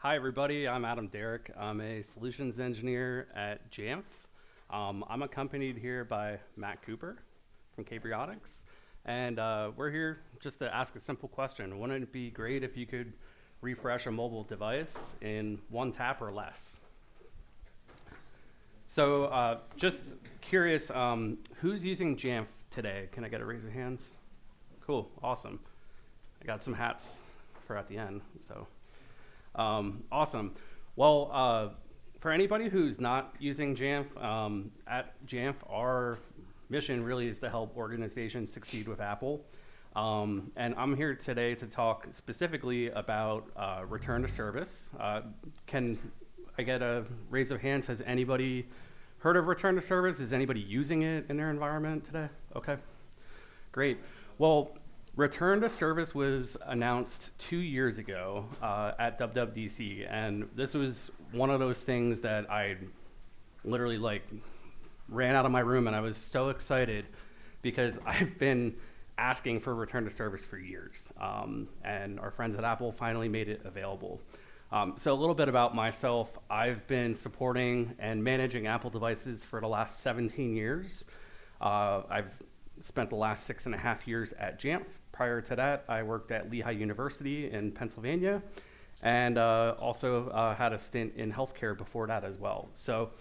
Hi, everybody. I'm Derrick. I'm a solutions engineer at Jamf. I'm accompanied here by Matt Cooper from Cabrionics. And we're here just to ask a simple question. Wouldn't it be great if you could refresh a mobile device in one tap or less? So just curious, who's using Jamf today? Can I get a raise of hands? Cool, awesome. I got some hats for at the end, so. Awesome. Well, for anybody who's not using Jamf, at Jamf, our mission really is to help organizations succeed with Apple. And I'm here today to talk specifically about return to service. Can I get a raise of hands? Has anybody heard of return to service? Is anybody using it in their environment today? Okay, great. Well, return to service was announced 2 years ago at WWDC, and this was one of those things that I literally ran out of my room, and I was so excited because I've been asking for return to service for years, and our friends at Apple finally made it available. So a little bit about myself. I've been supporting and managing Apple devices for the last 17 years. I've spent the last 6.5 years at Jamf. Prior to that, I worked at Lehigh University in Pennsylvania, and also had a stint in healthcare before that as well. So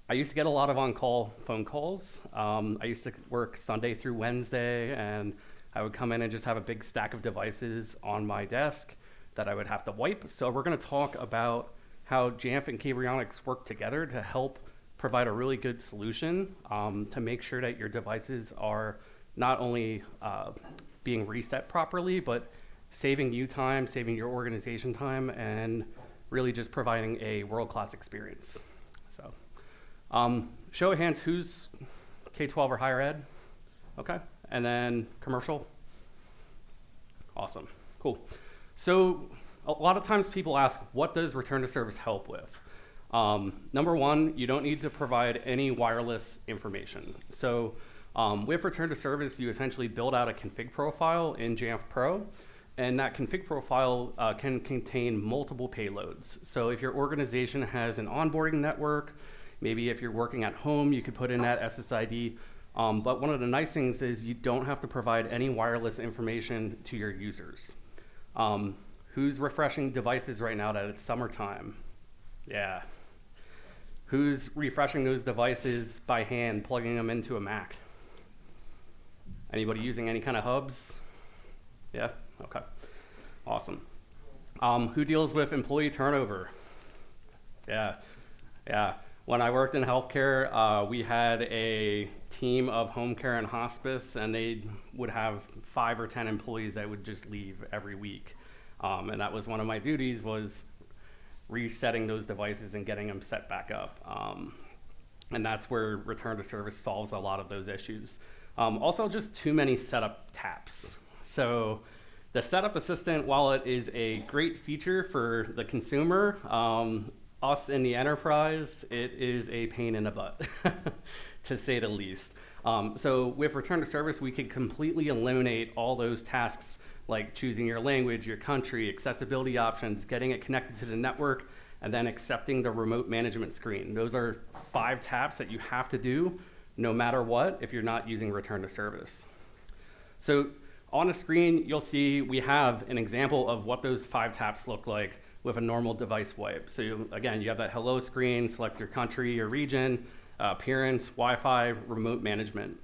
I used to get a lot of on-call phone calls. I used to work Sunday through Wednesday, and I would come in and just have a big stack of devices on my desk that I would have to wipe. So we're going to talk about how Jamf and Cabrionics work together to help provide a really good solution to make sure that your devices are not only being reset properly, but saving you time, saving your organization time, and really just providing a world-class experience. So, show of hands, who's K-12 or higher ed? Okay, and then commercial? Awesome, cool. So, a lot of times people ask, what does return to service help with? Number one, you don't need to provide any wireless information. So with return to service, you essentially build out a config profile in Jamf Pro, and that config profile can contain multiple payloads. So if your organization has an onboarding network, maybe if you're working at home, you could put in that SSID. But one of the nice things is you don't have to provide any wireless information to your users. Who's refreshing devices right now that it's summertime? Yeah. Who's refreshing those devices by hand, plugging them into a Mac? Anybody using any kind of hubs? Yeah, okay, awesome. Who deals with employee turnover? Yeah. When I worked in healthcare, we had a team of home care and hospice, and they would have 5 or 10 employees that would just leave every week. And that was one of my duties, was resetting those devices and getting them set back up. And that's where return to service solves a lot of those issues. Also, just too many setup taps. So the setup assistant, while it is a great feature for the consumer, us in the enterprise, it is a pain in the butt, to say the least. So with return to service, we can completely eliminate all those tasks like choosing your language, your country, accessibility options, getting it connected to the network, and then accepting the remote management screen. Those are 5 taps that you have to do no matter what if you're not using return to service. So on the screen, you'll see we have an example of what those 5 taps look like with a normal device wipe. So again, you have that hello screen, select your country, your region, appearance, Wi-Fi, remote management.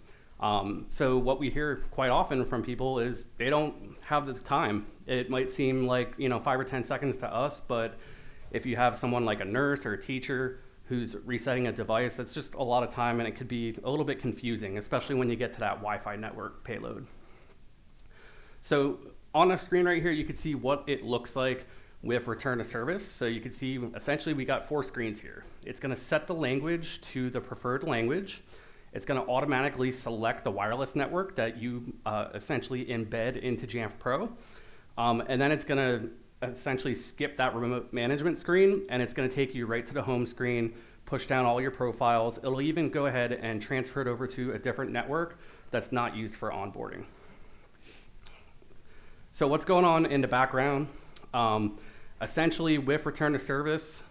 So what we hear quite often from people is they don't have the time. It might seem like 5 or 10 seconds to us, but if you have someone like a nurse or a teacher who's resetting a device, that's just a lot of time, and it could be a little bit confusing, especially when you get to that Wi-Fi network payload. So on the screen right here, you can see what it looks like with return to service. So you can see essentially we got 4 screens here. It's going to set the language to the preferred language. It's going to automatically select the wireless network that you essentially embed into Jamf Pro. And then it's going to essentially skip that remote management screen, and it's going to take you right to the home screen, push down all your profiles. It'll even go ahead and transfer it over to a different network that's not used for onboarding. So what's going on in the background? Essentially, with return to service,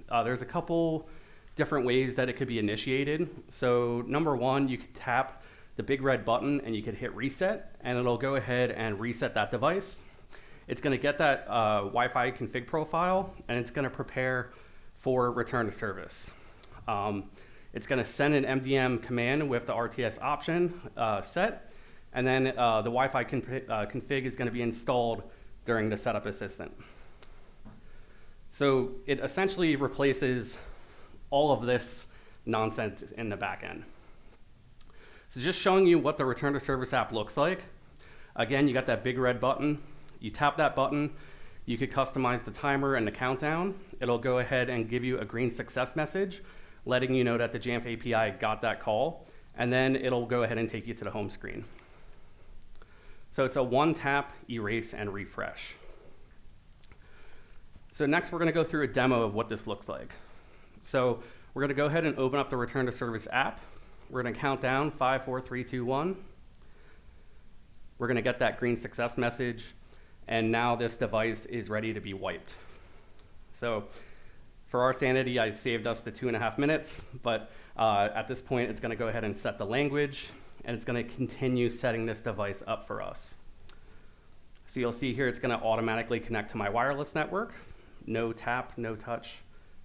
there's a couple different ways that it could be initiated. So number one, you could tap the big red button and you could hit reset, and it'll go ahead and reset that device. It's going to get that Wi-Fi config profile, and it's going to prepare for return to service. It's going to send an MDM command with the RTS option set, and then the Wi-Fi config is going to be installed during the setup assistant. So it essentially replaces all of this nonsense in the back end. So just showing you what the return to service app looks like. Again, you got that big red button. You tap that button, you could customize the timer and the countdown. It'll go ahead and give you a green success message, letting you know that the Jamf API got that call, and then it'll go ahead and take you to the home screen. So it's a one tap, erase, and refresh. So next we're gonna go through a demo of what this looks like. So we're gonna go ahead and open up the return to service app. We're gonna count down 5, 4, 3, 2, 1. We're gonna get that green success message, and now this device is ready to be wiped. So for our sanity, I saved us the 2.5 minutes, but at this point, it's gonna go ahead and set the language, and it's gonna continue setting this device up for us. So you'll see here, it's gonna automatically connect to my wireless network. No tap, no touch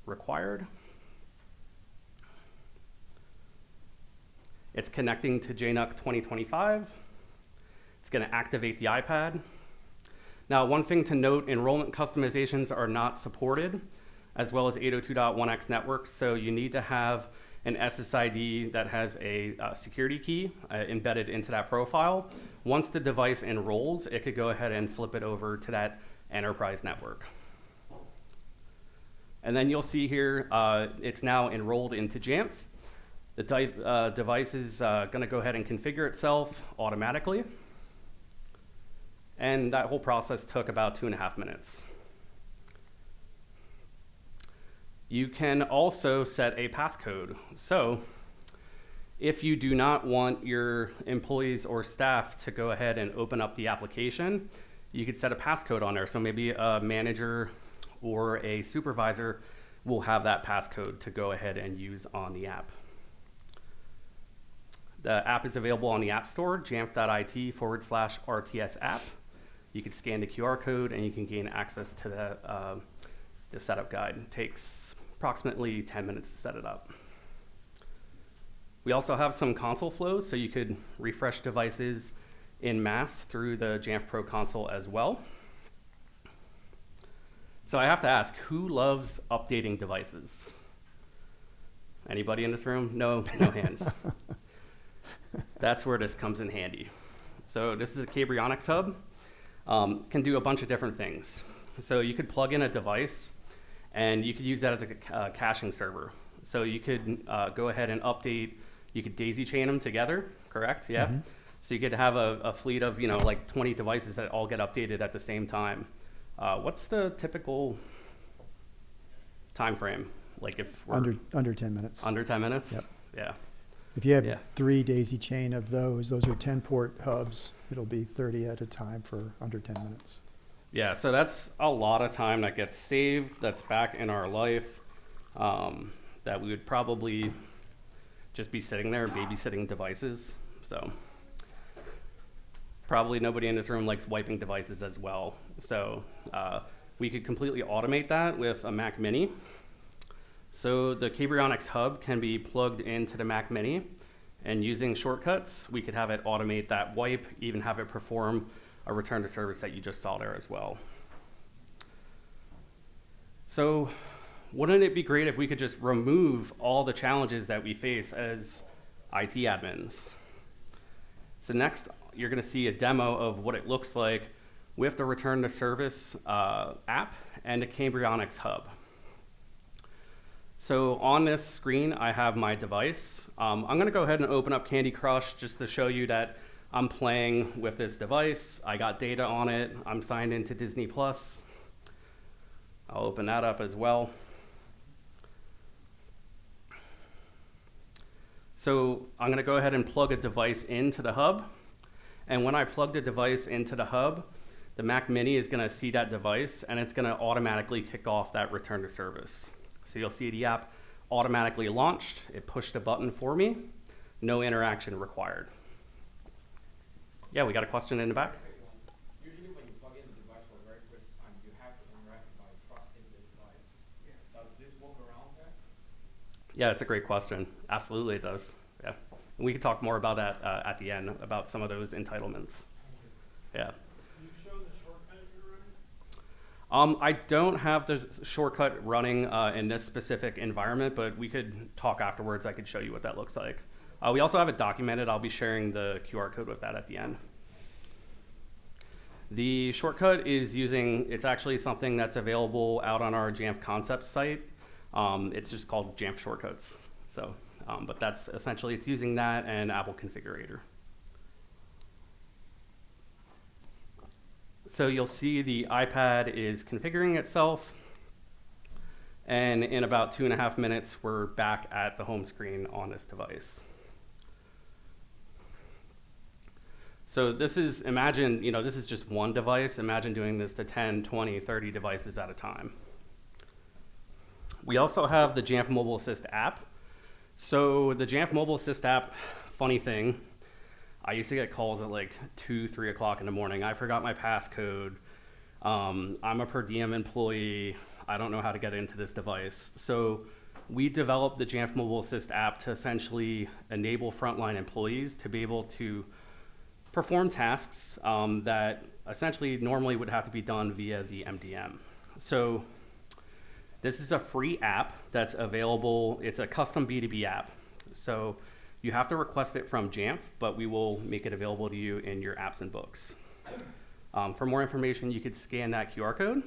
required. It's connecting to JNUC 2025. It's gonna activate the iPad. Now, one thing to note, enrollment customizations are not supported, as well as 802.1x networks, so you need to have an SSID that has a security key embedded into that profile. Once the device enrolls, it could go ahead and flip it over to that enterprise network. And then you'll see here, it's now enrolled into Jamf. The device is gonna go ahead and configure itself automatically. And that whole process took about 2.5 minutes. You can also set a passcode. So if you do not want your employees or staff to go ahead and open up the application, you could set a passcode on there. So maybe a manager or a supervisor will have that passcode to go ahead and use on the app. The app is available on the App Store, jamf.it/RTS app. You can scan the QR code and you can gain access to the setup guide. It takes approximately 10 minutes to set it up. We also have some console flows, so you could refresh devices en masse through the Jamf Pro console as well. So I have to ask, who loves updating devices? Anybody in this room? No hands. That's where this comes in handy. So this is a Cabrionics hub. Can do a bunch of different things. So you could plug in a device and you could use that as a caching server. So you could go ahead and update, you could daisy chain them together, correct? Yeah. Mm-hmm. So you could have a fleet of, like 20 devices that all get updated at the same time. What's the typical time frame? Like if we're under 10 minutes. Under 10 minutes? Yep. Yeah. If you have 3 daisy chain of those are 10 port hubs. It'll be 30 at a time for under 10 minutes. Yeah, so that's a lot of time that gets saved, that's back in our life, that we would probably just be sitting there babysitting devices. So probably nobody in this room likes wiping devices as well. So we could completely automate that with a Mac Mini. So the Cabrionics hub can be plugged into the Mac Mini, and using shortcuts, we could have it automate that wipe, even have it perform a return to service that you just saw there as well. So wouldn't it be great if we could just remove all the challenges that we face as IT admins? So next, you're gonna see a demo of what it looks like with the return to service app and the Cabrionics hub. So on this screen, I have my device. I'm gonna go ahead and open up Candy Crush just to show you that I'm playing with this device. I got data on it. I'm signed into Disney Plus. I'll open that up as well. So I'm gonna go ahead and plug a device into the hub. And when I plug the device into the hub, the Mac Mini is going to see that device, and it's going to automatically kick off that return to service. So you'll see the app automatically launched. It pushed a button for me. No interaction required. Yeah, we got a question in the back. Usually when you plug in the device for a very first time, you have to interact by trusting the device. Does this work around that? Yeah, it's a great question. Absolutely it does. Yeah. And we can talk more about that at the end, about some of those entitlements. Yeah. Can you show the shortcut you're running? I don't have the shortcut running in this specific environment, but we could talk afterwards. I could show you what that looks like. We also have it documented. I'll be sharing the QR code with that at the end. The shortcut is it's actually something that's available out on our Jamf concept site. It's just called Jamf Shortcuts. So, but that's essentially, it's using that and Apple Configurator. So you'll see the iPad is configuring itself. And in about 2.5 minutes, we're back at the home screen on this device. So this is, imagine, this is just one device. Imagine doing this to 10, 20, 30 devices at a time. We also have the Jamf Mobile Assist app. So the Jamf Mobile Assist app, funny thing, I used to get calls at like 2, 3 o'clock in the morning. I forgot my passcode. I'm a per diem employee. I don't know how to get into this device. So we developed the Jamf Mobile Assist app to essentially enable frontline employees to be able to perform tasks that essentially normally would have to be done via the MDM. So this is a free app that's available. It's a custom B2B app. So you have to request it from Jamf, but we will make it available to you in your apps and books. For more information, you could scan that QR code.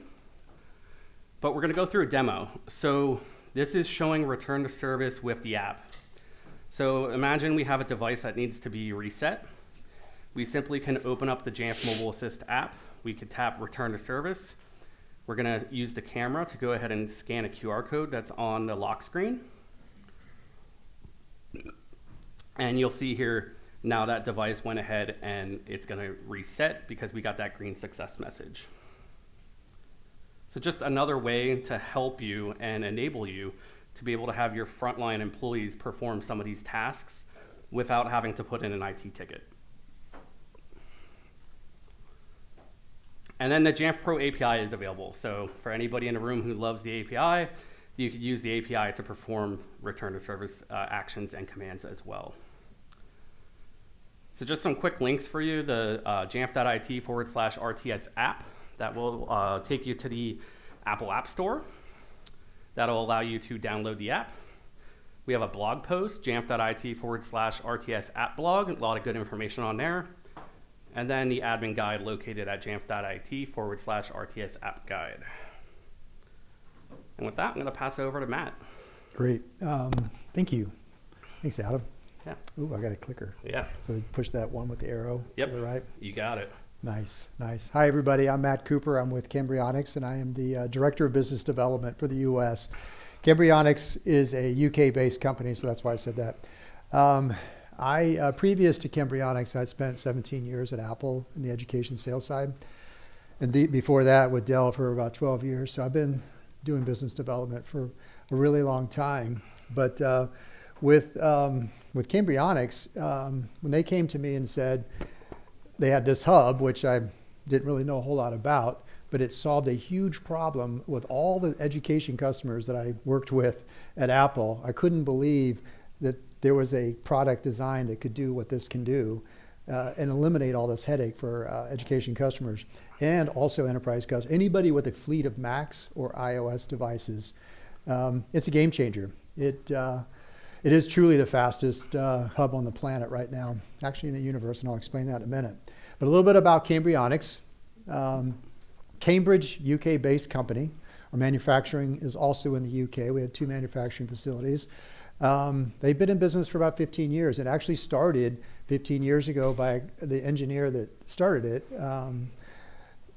But we're going to go through a demo. So this is showing return to service with the app. So imagine we have a device that needs to be reset. We simply can open up the Jamf Mobile Assist app. We could tap return to service. We're going to use the camera to go ahead and scan a QR code that's on the lock screen. And you'll see here, now that device went ahead and it's going to reset because we got that green success message. So just another way to help you and enable you to be able to have your frontline employees perform some of these tasks without having to put in an IT ticket. And then the Jamf Pro API is available. So for anybody in the room who loves the API, you could use the API to perform return to service actions and commands as well. So just some quick links for you, the jamf.it/RTS app that will take you to the Apple App Store. That'll allow you to download the app. We have a blog post, jamf.it/RTS app blog, a lot of good information on there. And then the admin guide located at jamf.it/RTS app guide. And with that, I'm going to pass it over to Matt. Great. Thank you. Thanks, Adam. Yeah. Ooh, I got a clicker. Yeah. So push that one with the arrow to the right. You got it. Nice, nice. Hi, everybody. I'm Matt Cooper. I'm with Cambrionics, and I am the Director of Business Development for the U.S. Cambrionics is a UK-based company, so that's why I said that. Previous to Cambrionics, I spent 17 years at Apple in the education sales side. And before that with Dell for about 12 years. So I've been doing business development for a really long time. But with Cambrionics, when they came to me and said they had this hub, which I didn't really know a whole lot about, but it solved a huge problem with all the education customers that I worked with at Apple. I couldn't believe that there was a product design that could do what this can do and eliminate all this headache for education customers and also enterprise customers. Anybody with a fleet of Macs or iOS devices, it's a game changer. It is truly the fastest hub on the planet right now, actually in the universe, and I'll explain that in a minute. But a little bit about Cambrionics. Cambridge, UK-based company. Our manufacturing is also in the UK. We have 2 manufacturing facilities. They've been in business for about 15 years. It actually started 15 years ago by the engineer that started it,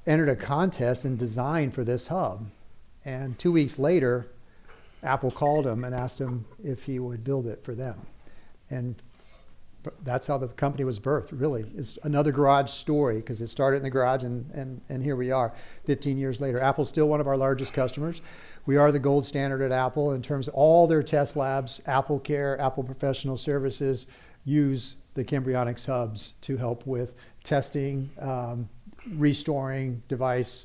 entered a contest and designed for this hub. And 2 weeks later, Apple called him and asked him if he would build it for them. And that's how the company was birthed, really. It's another garage story because it started in the garage and here we are 15 years later. Apple's still one of our largest customers. We are the gold standard at Apple in terms of all their test labs. Apple Care, Apple Professional Services use the Cambrionics hubs to help with testing, restoring device,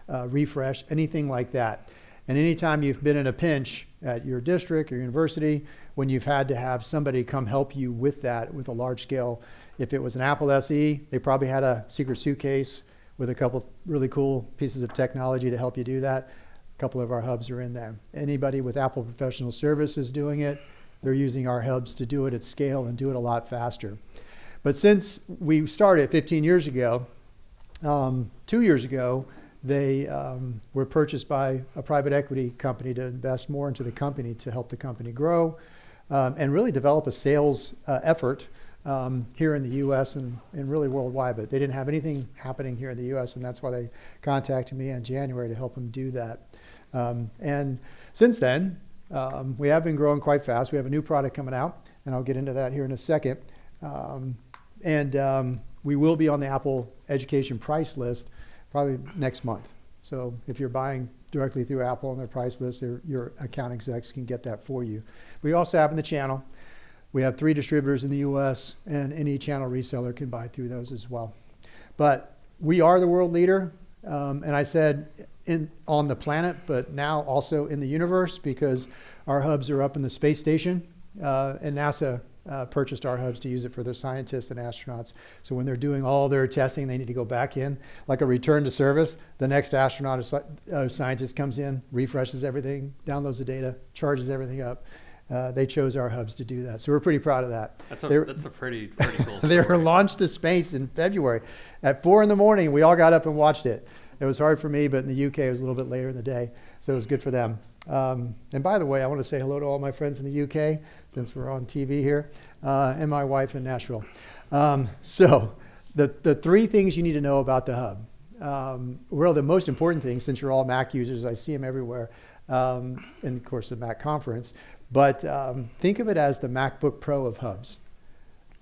refresh, anything like that. And anytime you've been in a pinch at your district or university, when you've had to have somebody come help you with that, with a large scale, if it was an Apple SE, they probably had a secret suitcase with a couple really cool pieces of technology to help you do that. A couple of our hubs are in there. Anybody with Apple Professional Services doing it, they're using our hubs to do it at scale and do it a lot faster. But since we started 15 years ago, 2 years ago, they were purchased by a private equity company to invest more into the company to help the company grow and really develop a sales effort here in the U.S. and really worldwide. But they didn't have anything happening here in the U.S. and that's why they contacted me in January to help them do that. And since then, we have been growing quite fast. We have a new product coming out, and I'll get into that here in a second. We will be on the Apple Education price list probably next month. So if you're buying directly through Apple on their price list, your account execs can get that for you. We also have in the channel, we have 3 distributors in the US and any channel reseller can buy through those as well. But we are the world leader. And I said on the planet, but now also in the universe because our hubs are up in the space station and NASA purchased our hubs to use it for their scientists and astronauts. So when they're doing all their testing, they need to go back in, like a return to service. The next astronaut or scientist comes in, refreshes everything, downloads the data, charges everything up. They chose our hubs to do that. So we're pretty proud of that. That's a pretty cool story. They were launched to space in February. At 4 a.m, we all got up and watched it. It was hard for me, but in the UK, it was a little bit later in the day. So it was good for them. And by the way, I want to say hello to all my friends in the UK, since we're on TV here, and my wife in Nashville. So the 3 things you need to know about the hub. Well, the most important thing, since you're all Mac users, I see them everywhere, in of course the Mac conference, but think of it as the MacBook Pro of hubs.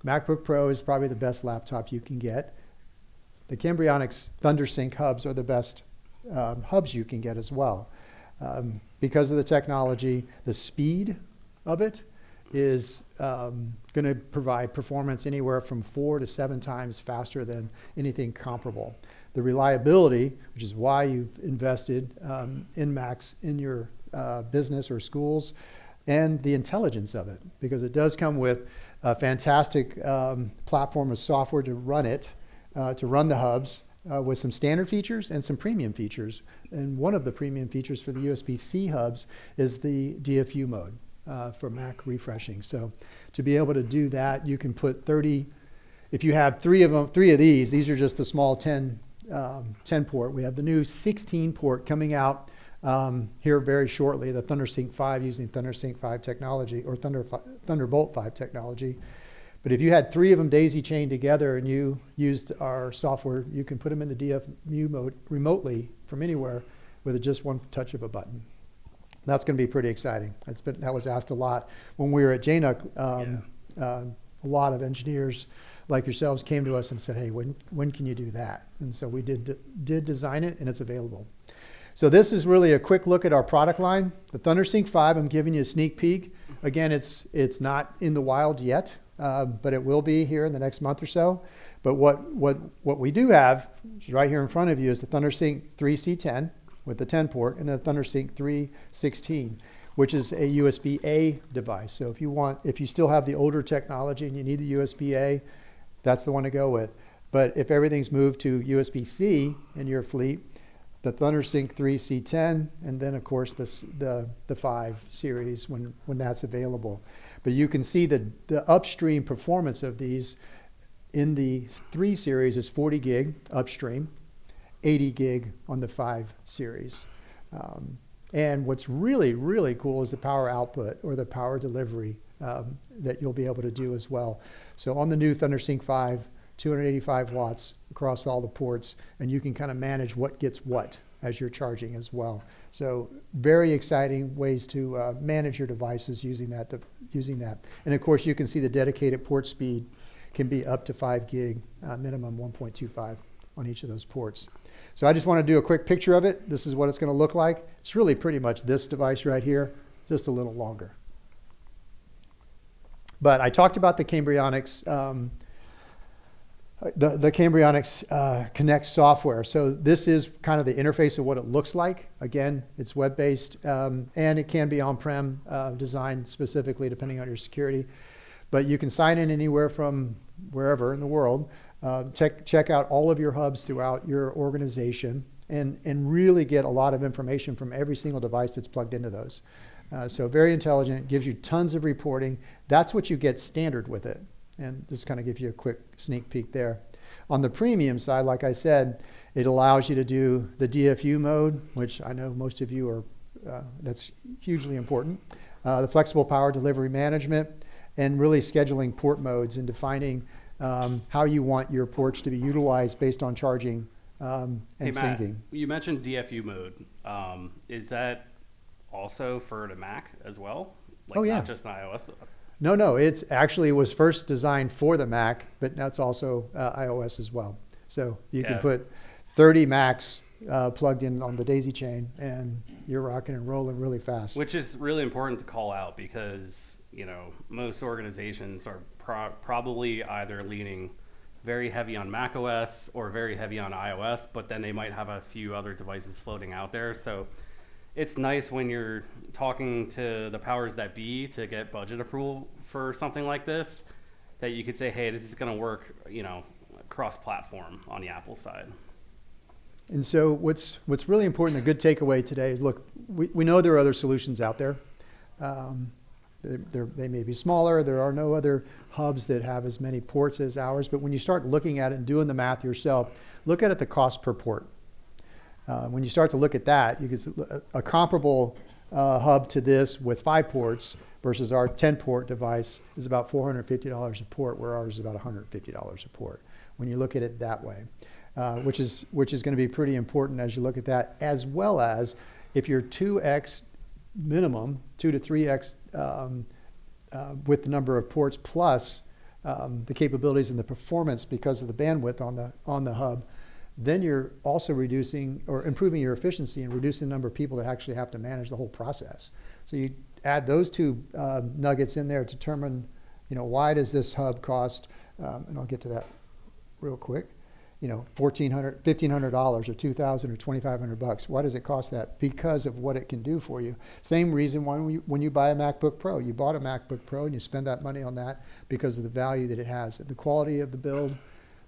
MacBook Pro is probably the best laptop you can get. The Cambrionics ThunderSync hubs are the best hubs you can get as well. Because of the technology, the speed of it is going to provide performance anywhere from 4 to 7 times faster than anything comparable. The reliability, which is why you've invested in Macs in your business or schools, and the intelligence of it, because it does come with a fantastic platform of software to run it, to run the hubs, with some standard features and some premium features. And one of the premium features for the USB-C hubs is the DFU mode for Mac refreshing. So to be able to do that, you can put 30, if you have 3 of these are just the small 10 port. We have the new 16 port coming out here very shortly, the ThunderSync 5 using ThunderSync 5 technology or Thunderbolt 5 technology. But if you had 3 of them daisy chained together and you used our software, you can put them into DFU mode remotely from anywhere with just one touch of a button. That's going to be pretty exciting. That was asked a lot when we were at JNUC. A lot of engineers like yourselves came to us and said, hey, when can you do that? And so we did design it, and it's available. So this is really a quick look at our product line. The ThunderSync 5, I'm giving you a sneak peek. Again, it's not in the wild yet. But it will be here in the next month or so. But what we do have, which is right here in front of you, is the ThunderSync 3C10 with the 10 port and the ThunderSync 316, which is a USB-A device. So if you still have the older technology and you need the USB-A, that's the one to go with. But if everything's moved to USB-C in your fleet, the ThunderSync 3C10, and then of course the 5 series when that's available. But you can see the upstream performance of these in the 3 series is 40 gig upstream, 80 gig on the 5 series. And what's really, really cool is the power output or the power delivery that you'll be able to do as well. So on the new ThunderSync 5, 285 watts across all the ports, and you can kind of manage what gets what as you're charging as well. So very exciting ways to manage your devices using that using that. And of course, you can see the dedicated port speed can be up to 5 gig, minimum 1.25 on each of those ports. So I just want to do a quick picture of it. This is what it's going to look like. It's really pretty much this device right here, just a little longer. But I talked about the Cambrionics, the Cambrionics Connect software. So this is kind of the interface of what it looks like. Again, it's web-based, and it can be on-prem, designed specifically depending on your security. But you can sign in anywhere from wherever in the world. Check out all of your hubs throughout your organization and really get a lot of information from every single device that's plugged into those. So very intelligent, gives you tons of reporting. That's what you get standard with it. And just kind of give you a quick sneak peek there. On the premium side, like I said, it allows you to do the DFU mode, which I know most of you are, that's hugely important. The flexible power delivery management, and really scheduling port modes and defining how you want your ports to be utilized based on charging and Hey, Matt, syncing. you mentioned DFU mode. Is that also for the Mac as well? Like Oh, yeah. Not just an iOS? No, it's actually was first designed for the Mac, but that's also iOS as well. So you can Yeah. put 30 Macs plugged in on the daisy chain, and you're rocking and rolling really fast. Which is really important to call out because, you know, most organizations are probably either leaning very heavy on Mac OS or very heavy on iOS, but then they might have a few other devices floating out there. So it's nice when you're talking to the powers that be to get budget approval for something like this, that you could say, hey, this is going to work, you know, cross-platform on the Apple side. And so what's really important, a good takeaway today is, look, we know there are other solutions out there. They may be smaller. There are no other hubs that have as many ports as ours. But when you start looking at it and doing the math yourself, look at it the cost per port. When you start to look at that, you can see a comparable hub to this with 5 ports versus our 10-port device is about $450 a port, where ours is about $150 a port. When you look at it that way, which is going to be pretty important as you look at that, as well as if you're 2x minimum, 2 to 3x with the number of ports plus the capabilities and the performance because of the bandwidth on the hub, then you're also reducing or improving your efficiency and reducing the number of people that actually have to manage the whole process. So you add those two nuggets in there to determine, you know, why does this hub cost, and I'll get to that real quick, you know, $1,400, $1,500 or $2,000 or $2,500. Why does it cost that? Because of what it can do for you. Same reason why when you buy a MacBook Pro. You bought a MacBook Pro and you spend that money on that because of the value that it has, the quality of the build,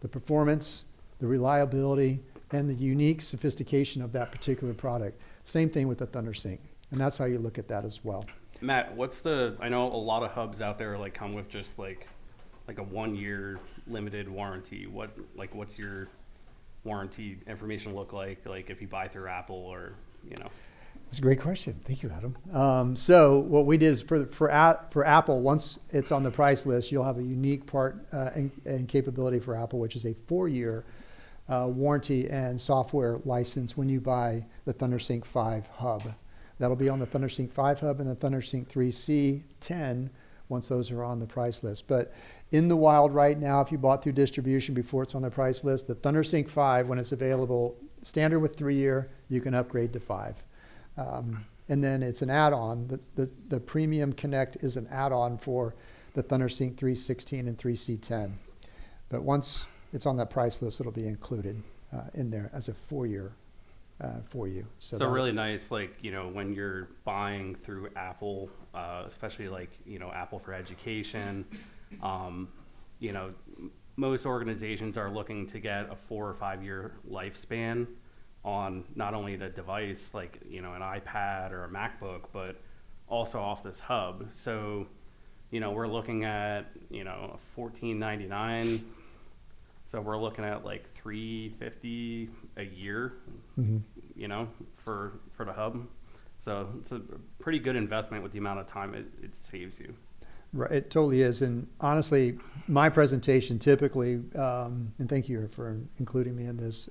the performance, the reliability, and the unique sophistication of that particular product. Same thing with the ThunderSync, and that's how you look at that as well. Matt, I know a lot of hubs out there like come with just like a 1-year limited warranty. What's your warranty information look like if you buy through Apple or, you know? That's a great question. Thank you, Adam. So what we did is for Apple, once it's on the price list, you'll have a unique part and capability for Apple, which is a 4-year warranty and software license when you buy the ThunderSync 5 hub. That'll be on the ThunderSync 5 hub and the ThunderSync 3C10 once those are on the price list. But in the wild right now, if you bought through distribution before it's on the price list, the ThunderSync 5, when it's available, standard with 3-year, you can upgrade to 5. And then it's an add-on. The Premium Connect is an add-on for the ThunderSync 316 and 3C10. But once it's on that price list, it'll be included in there as a 4-year for you. So really nice, when you're buying through Apple, especially Apple for Education, most organizations are looking to get a 4 or 5 year lifespan on not only the device, an iPad or a MacBook, but also off this hub. So, we're looking at, $14.99. So we're looking at $350 a year, for the hub. So it's a pretty good investment with the amount of time it saves you. Right, it totally is. And honestly, my presentation typically, and thank you for including me in this,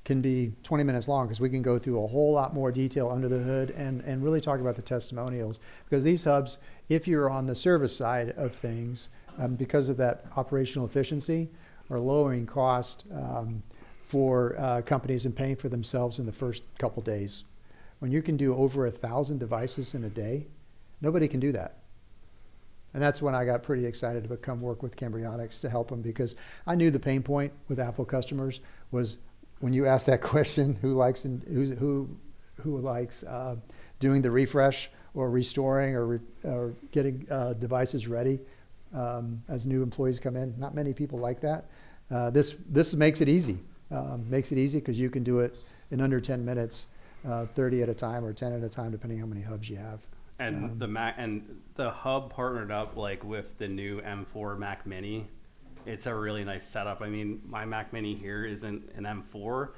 can be 20 minutes long because we can go through a whole lot more detail under the hood and really talk about the testimonials. Because these hubs, if you're on the service side of things, because of that operational efficiency, are lowering cost for companies and paying for themselves in the first couple days. When you can do over 1,000 devices in a day, nobody can do that. And that's when I got pretty excited to come work with Cambrionics to help them, because I knew the pain point with Apple customers was when you ask that question, who likes doing the refresh or restoring or getting devices ready as new employees come in. Not many people like that. This makes it easy. Makes it easy because you can do it in under 10 minutes, 30 at a time or 10 at a time, depending on how many hubs you have. And the hub partnered up like with the new M4 Mac Mini. It's a really nice setup. I mean, my Mac Mini here isn't an M4,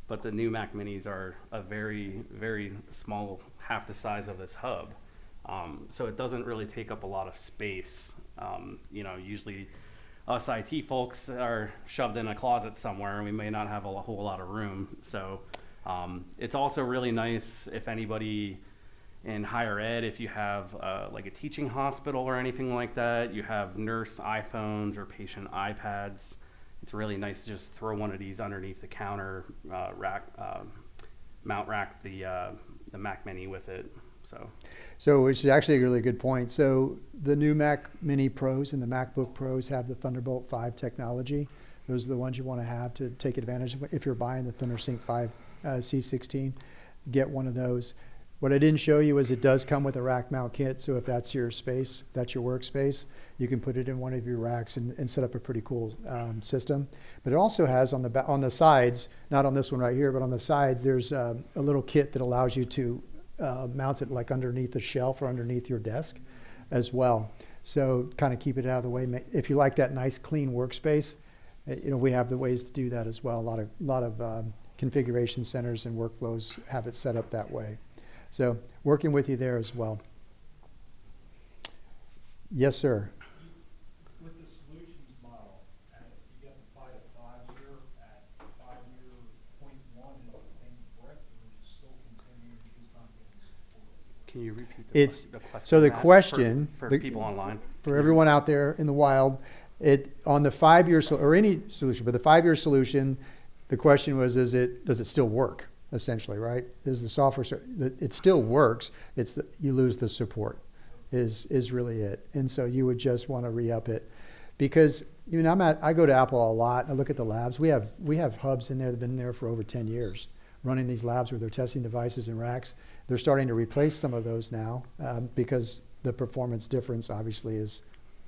but the new Mac Minis are a very, very small, half the size of this hub. So it doesn't really take up a lot of space. Usually us IT folks are shoved in a closet somewhere and we may not have a whole lot of room. So it's also really nice if anybody in higher ed, if you have like a teaching hospital or anything like that, you have nurse iPhones or patient iPads. It's really nice to just throw one of these underneath the counter, mount rack the Mac Mini with it. So which is actually a really good point. So the new Mac Mini Pros and the MacBook Pros have the Thunderbolt 5 technology. Those are the ones you want to have to take advantage of. If you're buying the ThunderSync 5 C16, get one of those. What I didn't show you is it does come with a rack mount kit. So if that's your space, that's your workspace, you can put it in one of your racks and set up a pretty cool system. But it also has on the sides, not on this one right here, but on the sides, there's a little kit that allows you to mount it like underneath the shelf or underneath your desk as well. So kind of keep it out of the way. If you like that nice clean workspace, we have the ways to do that as well. A lot of configuration centers and workflows have it set up that way. So working with you there as well. Yes, sir. With the solutions model, you got the 5-5-year at 5-year point 1 is the thing correct, or is it still continuing, just not getting support? can you repeat the question? So the Matt, question for the, people online, for everyone out there in the wild, on the 5-year or any solution, but the 5-year solution, the question was, does it still work? Essentially, right? Is the software, it still works. You lose the support is really it. And so you would just want to re-up it, because I go to Apple a lot. I look at the labs. We have hubs in there that have been there for over 10 years, running these labs where they're testing devices and racks. They're starting to replace some of those now because the performance difference obviously is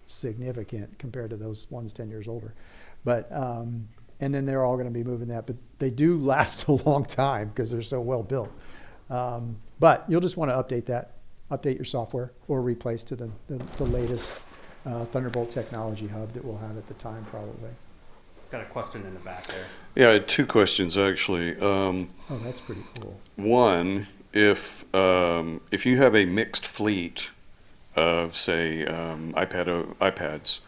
significant compared to those ones 10 years older. But and then they're all going to be moving that, but they do last a long time because they're so well built. But you'll just want to update your software, or replace to the latest Thunderbolt technology hub that we'll have at the time, probably. got a question in the back there. Yeah, I had two questions actually. Oh, that's pretty cool. One, if you have a mixed fleet of, say, iPads,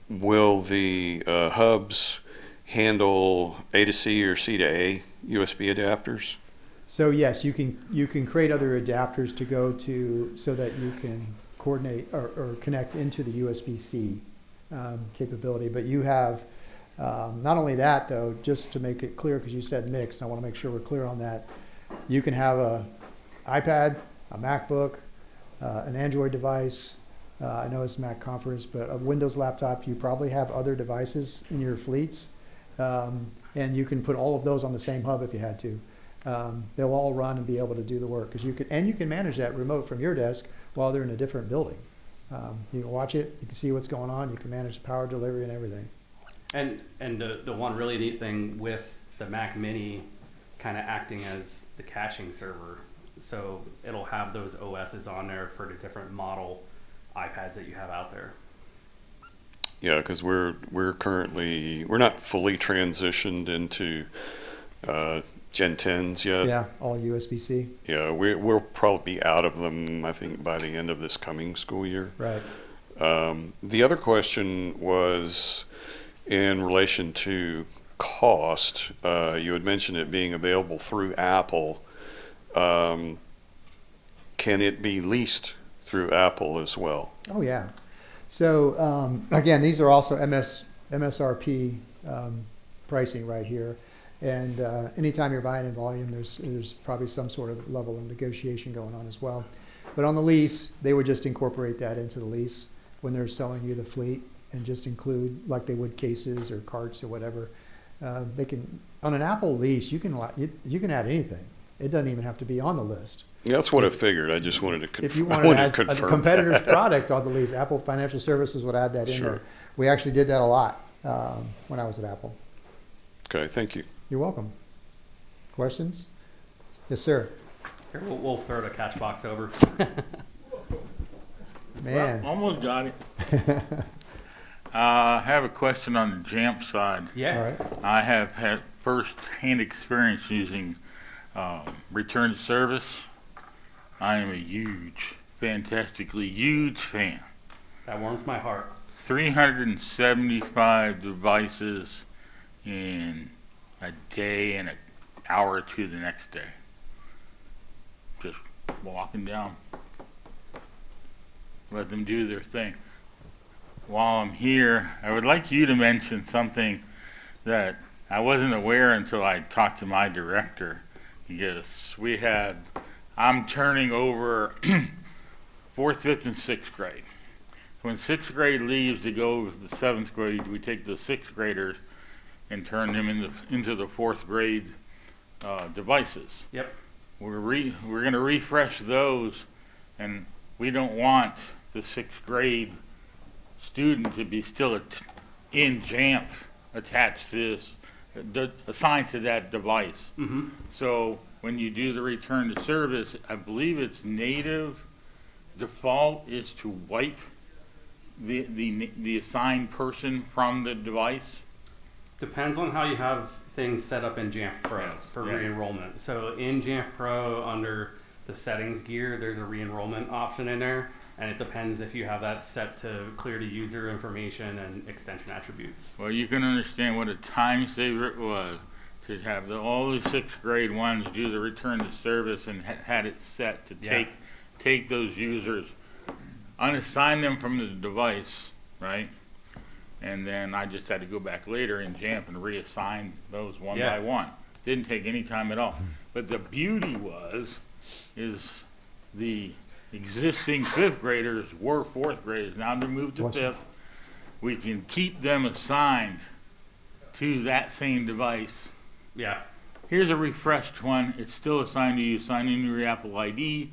will the hubs handle A to C or C to A USB adapters? So yes, you can create other adapters to go to so that you can coordinate or connect into the USB-C capability. But you have not only that though, just to make it clear, because you said mixed, and I want to make sure we're clear on that. You can have a iPad, a MacBook, an Android device. I know it's Mac conference, but a Windows laptop. You probably have other devices in your fleets, and you can put all of those on the same hub if you had to. They'll all run and be able to do the work, because you can manage that remote from your desk while they're in a different building. You can watch it, you can see what's going on, you can manage the power delivery and everything. And the one really neat thing with the Mac Mini kind of acting as the caching server, so it'll have those OSs on there for the different model iPads that you have out there. Yeah, because we're not fully transitioned into Gen 10s yet. Yeah, all USB-C. Yeah, we'll probably be out of them, I think, by the end of this coming school year. Right. The other question was in relation to cost, you had mentioned it being available through Apple. Can it be leased through Apple as well? Oh, yeah. So, again, these are also MSRP pricing right here. And anytime you're buying in volume, there's probably some sort of level of negotiation going on as well. But on the lease, they would just incorporate that into the lease when they're selling you the fleet and just include, like they would cases or carts or whatever. They can, on an Apple lease, you can add anything. It doesn't even have to be on the list. Yeah, that's what I figured. I just wanted to If you confirm. wanted to add a competitor's product on the lease, Apple Financial Services would add that in Sure. there. We actually did that a lot when I was at Apple. Okay, thank you. You're welcome. Questions? Yes, sir. Here, we'll throw the catch box over. Man. Well, almost got it. I have a question on the Jamf side. Yeah. All right. I have had first-hand experience using return to service. I am a huge, fantastically huge fan. That warms my heart. 375 devices in a day and an hour or two the next day. Just walking down. Let them do their thing. While I'm here, I would like you to mention something that I wasn't aware until I talked to my director. Because I'm turning over 4th, 5th, and 6th grade. When 6th grade leaves to go to the 7th grade, we take the 6th graders and turn them into the 4th grade devices. Yep. We're going to refresh those, and we don't want the 6th grade student to be still in Jamf attached to this, assigned to that device. Mm-hmm. So when you do the return to service, I believe it's native default is to wipe the assigned person from the device. Depends on how you have things set up in Jamf Pro Yes, for yeah. re-enrollment. So in Jamf Pro, under the settings gear, there's a re-enrollment option in there, and it depends if you have that set to clear to user information and extension attributes. Well, you can understand what a time saver it was to have all the 6th grade ones do the return to service and had it set to Yeah. take those users, unassign them from the device, right? And then I just had to go back later in Jamf and reassign those one Yeah. by one. Didn't take any time at all. But the beauty is the existing 5th graders were 4th graders. Now they moved to Bless you. 5th. We can keep them assigned to that same device. Yeah. Here's a refreshed one. It's still assigned to you. Sign in your Apple ID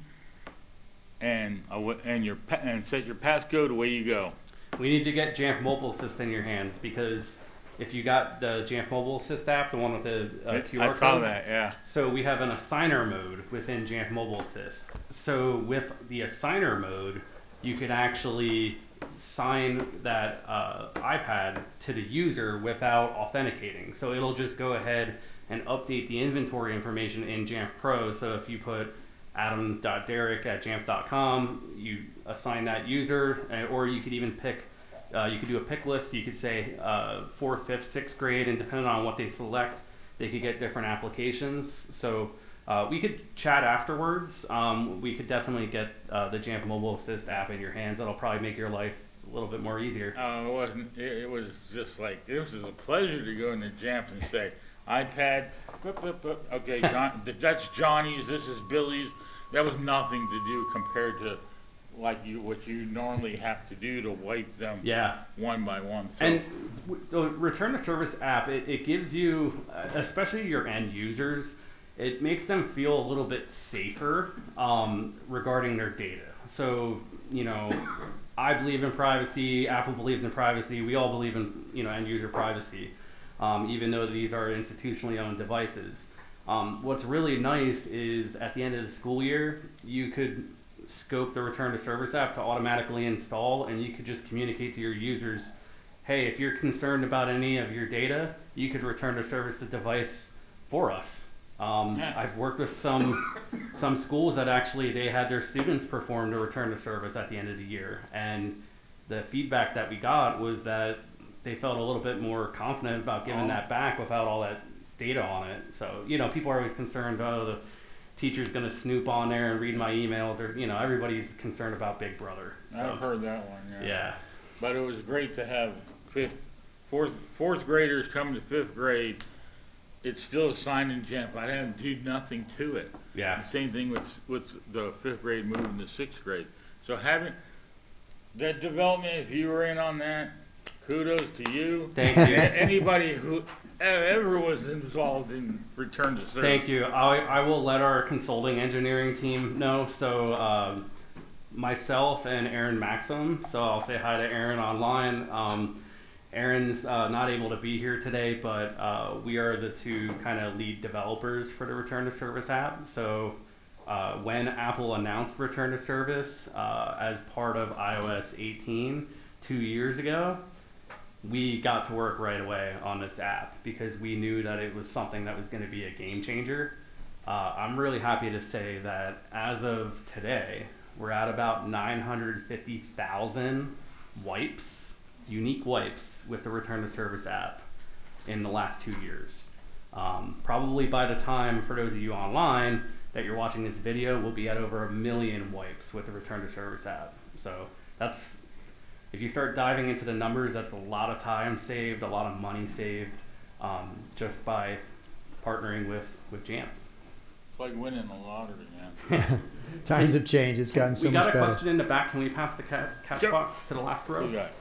and set your passcode. Away you go. We need to get Jamf Mobile Assist in your hands, because if you got the Jamf Mobile Assist app, the one with the QR code. I saw that. Yeah. So we have an assigner mode within Jamf Mobile Assist. So with the assigner mode, you could actually sign that iPad to the user without authenticating. So it'll just go ahead and update the inventory information in Jamf Pro. So if you put adam.derrick@jamf.com, you assign that user, or you could even pick, you could do a pick list. You could say 4th, 5th, 6th grade, and depending on what they select, they could get different applications. So we could chat afterwards. We could definitely get the Jamf Mobile Assist app in your hands. That'll probably make your life a little bit more easier. It wasn't. It was just like, this is a pleasure to go into Jamf and say, iPad, boop, boop, boop. Okay, John, that's Johnny's, this is Billy's. That was nothing to do compared to what you normally have to do to wipe them Yeah. one by one. So, And the return to service app, it gives you, especially your end users, it makes them feel a little bit safer regarding their data. So, I believe in privacy, Apple believes in privacy, we all believe in, end user privacy, even though these are institutionally owned devices. What's really nice is at the end of the school year, you could scope the return to service app to automatically install, and you could just communicate to your users, hey, if you're concerned about any of your data, you could return to service the device for us. I've worked with some schools that actually they had their students perform the return to service at the end of the year, and the feedback that we got was that they felt a little bit more confident about giving that back without all that data on it. So, you know, people are always concerned, oh, the teacher's going to snoop on there and read my emails, or, you know, everybody's concerned about Big Brother. So, I've heard that one, yeah. yeah. But it was great to have fourth graders come to fifth grade. It's still assigned in Jamf. I didn't do nothing to it. Yeah. Same thing with the fifth grade moving to sixth grade. So having that development, if you were in on that, kudos to you. Thank you. Anybody who ever was involved in return to service. Thank you. I will let our consulting engineering team know. So myself and Aaron Maxim. So I'll say hi to Aaron online. Aaron's not able to be here today, but we are the two kind of lead developers for the Return to Service app. So when Apple announced Return to Service as part of iOS 18 2 years ago, we got to work right away on this app because we knew that it was something that was going to be a game changer. I'm really happy to say that as of today, we're at about 950,000 wipes, unique wipes with the Return to Service app in the last 2 years. Probably by the time, for those of you online, that you're watching this video, we'll be at over 1 million wipes with the Return to Service app. So that's, if you start diving into the numbers, that's a lot of time saved, a lot of money saved, just by partnering with Jamf. It's like winning the lottery, man. Times have changed. It's gotten so We much got a better. question in the back. Can we pass the catch Yep. box to the last row? You got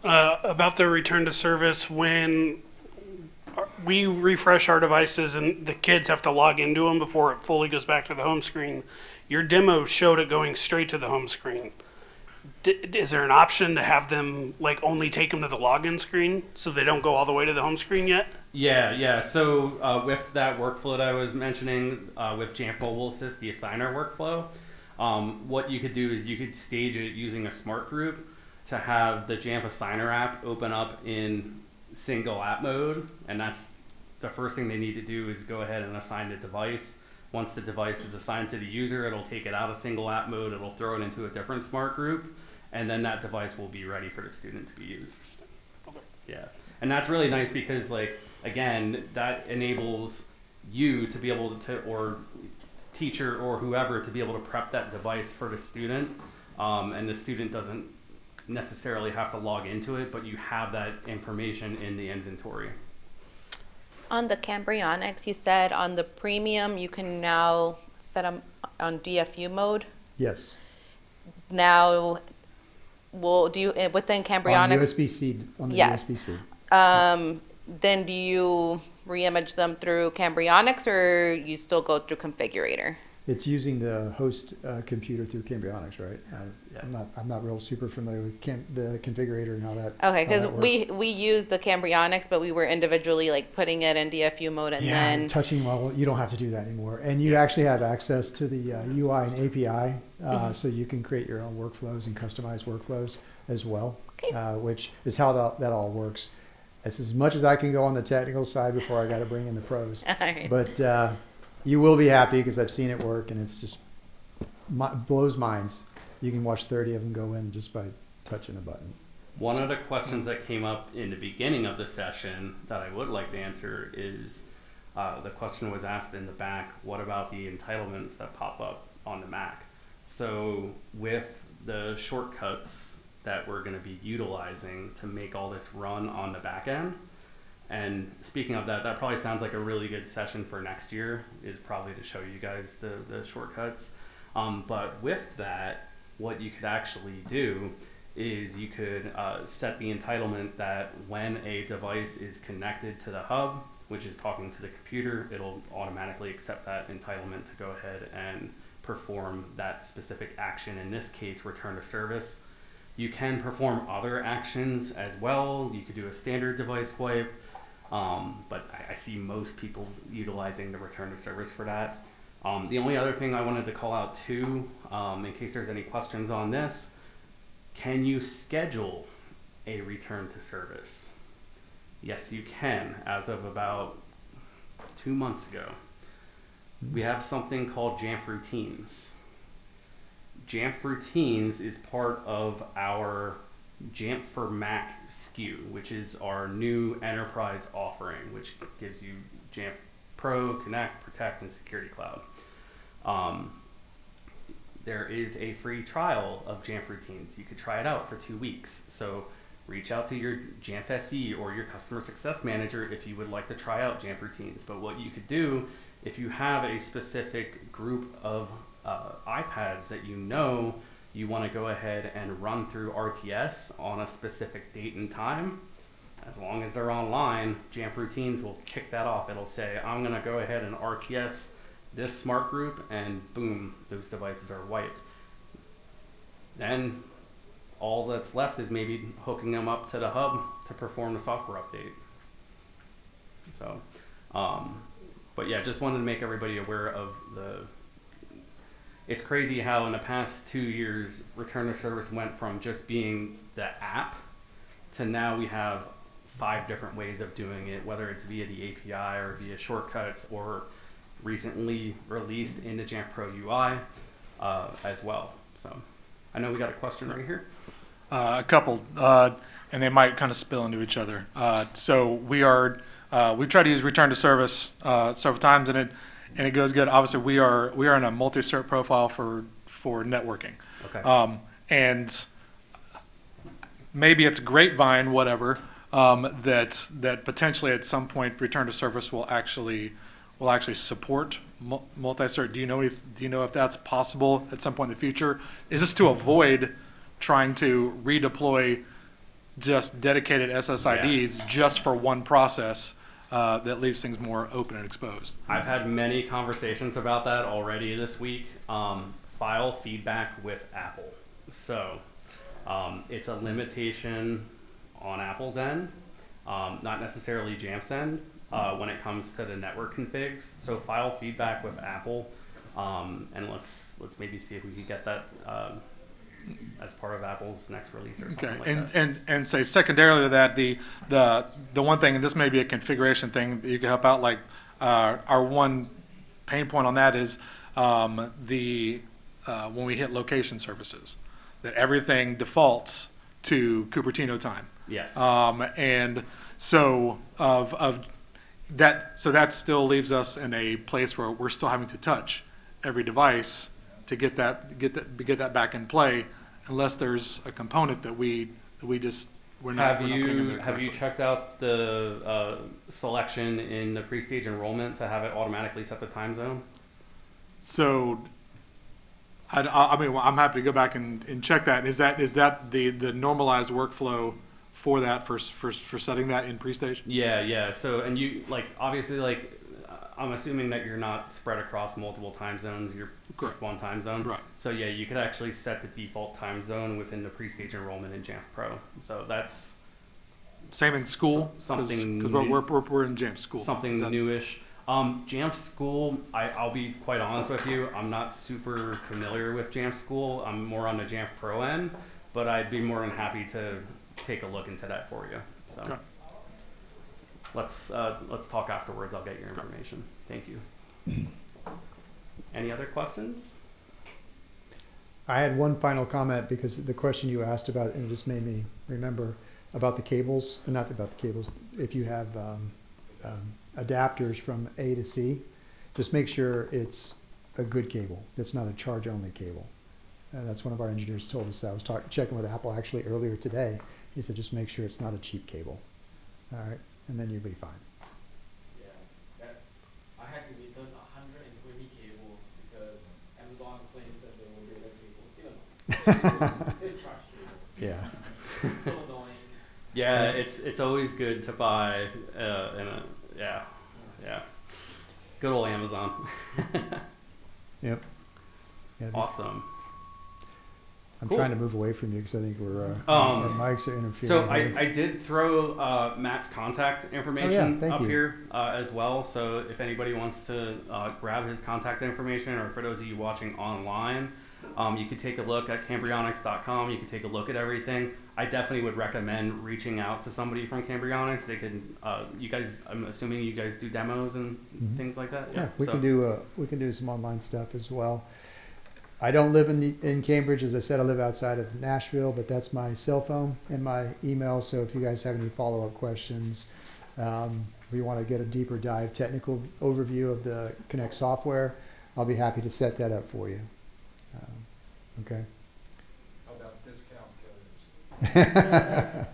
About the return to service, when we refresh our devices and the kids have to log into them before it fully goes back to the home screen, your demo showed it going straight to the home screen. Is there an option to have them like only take them to the login screen so they don't go all the way to the home screen yet? Yeah. So with that workflow that I was mentioning with Jamf Mobile Assist, the assigner workflow, what you could do is you could stage it using a smart group to have the Jamf Assigner app open up in single app mode, and that's the first thing they need to do is go ahead and assign the device. Once the device is assigned to the user, it'll take it out of single app mode, it'll throw it into a different smart group, and then that device will be ready for the student to be used. Yeah, and that's really nice because, like, again, that enables you to be able to, or teacher or whoever, to be able to prep that device for the student, and the student doesn't necessarily have to log into it, but you have that information in the inventory. On the Cambrionics, you said on the premium, you can now set them on DFU mode. Yes. Now, do you, within On Cambrionics, USB-C. On the Yes. USB-C. then do you re-image them through Cambrionics or you still go through Configurator? It's using the host computer through Cambrionics, right? Yeah. I'm not real super familiar with the configurator and how that. Okay, how because that works. we use the Cambrionics, but we were individually like putting it in DFU mode and Yeah, then touching well, you don't have to do that anymore, and you actually have access to the UI and API, so you can create your own workflows and customize workflows as well, Okay. which is how that all works. That's as much as I can go on the technical side before I got to bring in the pros. All right. But you will be happy because I've seen it work, and it's just blows minds. You can watch 30 of them go in just by touching the button. One of the questions that came up in the beginning of the session that I would like to answer is the question was asked in the back, what about the entitlements that pop up on the Mac? So with the shortcuts that we're going to be utilizing to make all this run on the back end, and speaking of that, that probably sounds like a really good session for next year, is probably to show you guys the shortcuts. But with that, what you could actually do is you could set the entitlement that when a device is connected to the hub, which is talking to the computer, it'll automatically accept that entitlement to go ahead and perform that specific action, in this case, return to service. You can perform other actions as well. You could do a standard device wipe, but I see most people utilizing the return to service for that. The only other thing I wanted to call out too, in case there's any questions on this, can you schedule a return to service? Yes, you can, as of about 2 months ago. We have something called Jamf Routines. Jamf Routines is part of our Jamf for Mac SKU, which is our new enterprise offering, which gives you Jamf Pro, Connect, Protect, and Security Cloud. There is a free trial of Jamf Routines. You could try it out for 2 weeks. So reach out to your Jamf SE or your customer success manager if you would like to try out Jamf Routines. But what you could do, if you have a specific group of iPads that you want to go ahead and run through RTS on a specific date and time, as long as they're online, Jamf Routines will kick that off. It'll say, I'm going to go ahead and RTS this smart group, and boom, those devices are wiped. Then all that's left is maybe hooking them up to the hub to perform the software update. So, but yeah, just wanted to make everybody aware of it's crazy how in the past 2 years, return to service went from just being the app to now we have 5 different ways of doing it, whether it's via the API or via shortcuts or recently released into Jamf Pro UI as well. So I know we got a question right here. A couple, and they might kind of spill into each other. So we try to use return to service several times, and it goes good. Obviously, we are in a multi-cert profile for networking, Okay. and maybe it's grapevine, whatever, that potentially at some point return to service will actually support multi-cert. Do you know if that's possible at some point in the future? Is this to avoid trying to redeploy just dedicated SSIDs just for one process that leaves things more open and exposed? I've had many conversations about that already this week. File feedback with Apple. So it's a limitation on Apple's end, not necessarily Jamf's end. When it comes to the network configs. So file feedback with Apple, and let's maybe see if we could get that as part of Apple's next release or something like that. And say secondarily to that, the one thing, and this may be a configuration thing that you can help out, like our one pain point on that is when we hit location services, that everything defaults to Cupertino time. Yes. And so that still leaves us in a place where we're still having to touch every device to get that back in play, unless there's a component that we're not putting in there. Have you checked out the selection in the pre-stage enrollment to have it automatically set the time zone? So, I mean, I'm happy to go back and check that. Is that the normalized workflow for that, for setting that in pre-stage? Yeah. So, and you, obviously, I'm assuming that you're not spread across multiple time zones. You're Correct. just one time zone. Right. So yeah, you could actually set the default time zone within the pre-stage enrollment in Jamf Pro. So that's Same in school? something Because new. we're in Jamf school. Something Is that- newish. Jamf School, I'll be quite honest with you, I'm not super familiar with Jamf School. I'm more on the Jamf Pro end, but I'd be more than happy to take a look into that for you. So Okay. let's talk afterwards. I'll get your information. Thank you. Any other questions? I had one final comment because the question you asked about, and it just made me remember about the cables, not about the cables. If you have adapters from A to C, just make sure it's a good cable. It's not a charge-only cable. That's one of our engineers told us that. I was checking with Apple actually earlier today. He said, just make sure it's not a cheap cable. All right, and then you'll be fine. Yeah, I had to return 120 cables because Amazon claims that they will be electrical. They charge you. Yeah. It's so annoying. Yeah, it's always good to buy yeah. Good old Amazon. Yep. Gotta be- Awesome. I'm Cool. trying to move away from you because I think our mics are interfering. So here. I did throw Matt's contact information thank up you. here as well. So if anybody wants to grab his contact information, or for those of you watching online, you could take a look at Cambrionics.com. You could take a look at everything. I definitely would recommend reaching out to somebody from Cambrionics. They can, you guys, I'm assuming you guys do demos and Mhm. things like that. Yeah, we can do some online stuff as well. I don't live in Cambridge. As I said, I live outside of Nashville, but that's my cell phone and my email. So if you guys have any follow-up questions, if you want to get a deeper dive technical overview of the Connect software, I'll be happy to set that up for you. Okay. How about discount codes?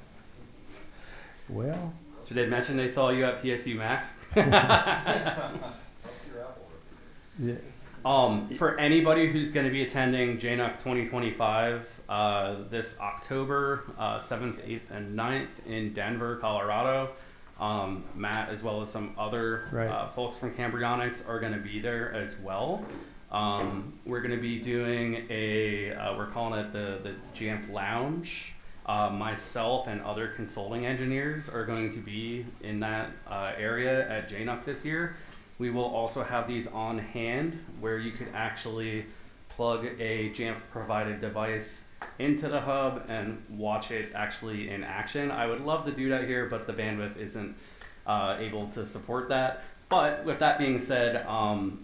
Well, Should they mention they saw you at PSU Mac? yeah. For anybody who's going to be attending JNUC 2025 this October 7th, 8th, and 9th in Denver, Colorado, Matt, as well as some other Right. folks from Cambrionics, are going to be there as well. We're going to be doing we're calling it the Jamf Lounge. Myself and other consulting engineers are going to be in that area at JNUC this year. We will also have these on hand where you could actually plug a Jamf provided device into the hub and watch it actually in action. I would love to do that here, but the bandwidth isn't able to support that. But with that being said,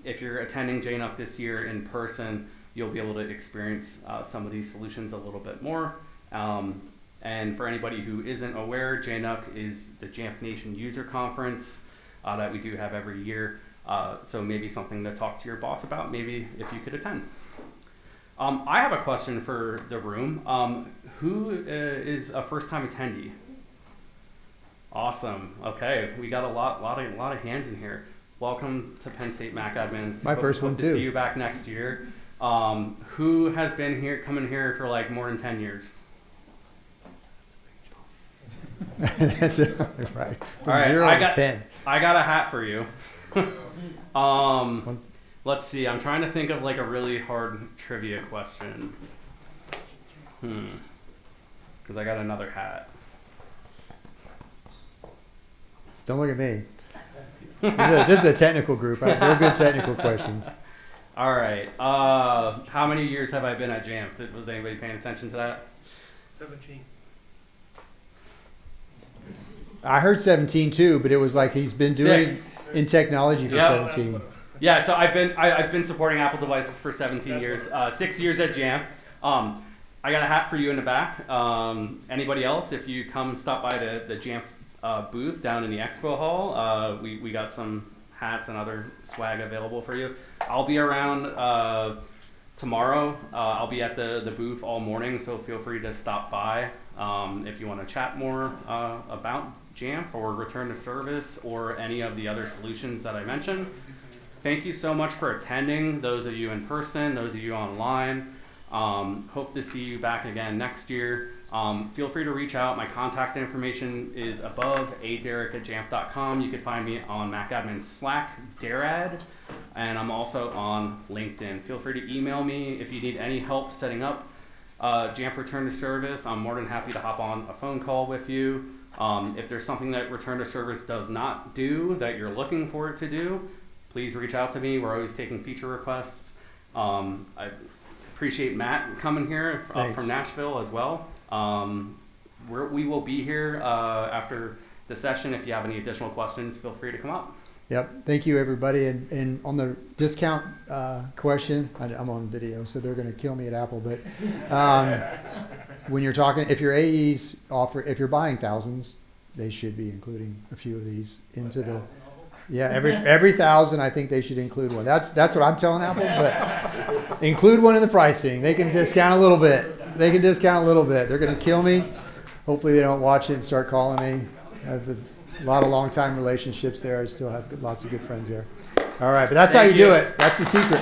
if you're attending JNUC this year in person, you'll be able to experience some of these solutions a little bit more. And for anybody who isn't aware, JNUC is the Jamf Nation User Conference that we do have every year. So maybe something to talk to your boss about, maybe if you could attend. I have a question for the room. Who is a first-time attendee? Awesome. Okay, we got a lot of hands in here. Welcome to Penn State Mac Admins. My first one Hope too. to see you back next year. Who has been here, coming here for like more than 10 years? That's it. Right. From All right, 0 I to got 10. I got a hat for you. Let's see. I'm trying to think of like a really hard trivia question. Because I got another hat. Don't look at me. This is a technical group. They're good technical questions. All right. How many years have I been at Jamf? Was anybody paying attention to that? 17. I heard 17 too, but it was like he's been doing 6. in technology for Yep. 17. Yeah. So I've been supporting Apple devices for 17 years. 6 years at Jamf. I got a hat for you in the back. Anybody else? If you come stop by the Jamf booth down in the expo hall, we got some hats and other swag available for you. I'll be around tomorrow. I'll be at the booth all morning, so feel free to stop by if you want to chat more about Jamf or return to service or any of the other solutions that I mentioned. Thank you so much for attending, those of you in person, those of you online. Hope to see you back again next year. Feel free to reach out. My contact information is above, Derrick@jamf.com. You can find me on MacAdmin Slack, Derad, and I'm also on LinkedIn. Feel free to email me if you need any help setting up Jamf Return to Service. I'm more than happy to hop on a phone call with you. If there's something that Return to Service does not do that you're looking for it to do, please reach out to me. We're always taking feature requests. I appreciate Matt coming here from Nashville as well. We will be here after the session. If you have any additional questions, feel free to come up. Yep. Thank you, everybody. And on the discount question, I'm on video, so they're going to kill me at Apple. But when you're talking, if your AEs if you're buying thousands, they should be including a few of these into the. Yeah, every 1,000, I think they should include one. That's what I'm telling Apple. But include one in the pricing. They can discount a little bit. They're going to kill me. Hopefully they don't watch it and start calling me. I have a lot of long-time relationships there. I still have lots of good friends there. All right, but that's how you do it. That's the secret.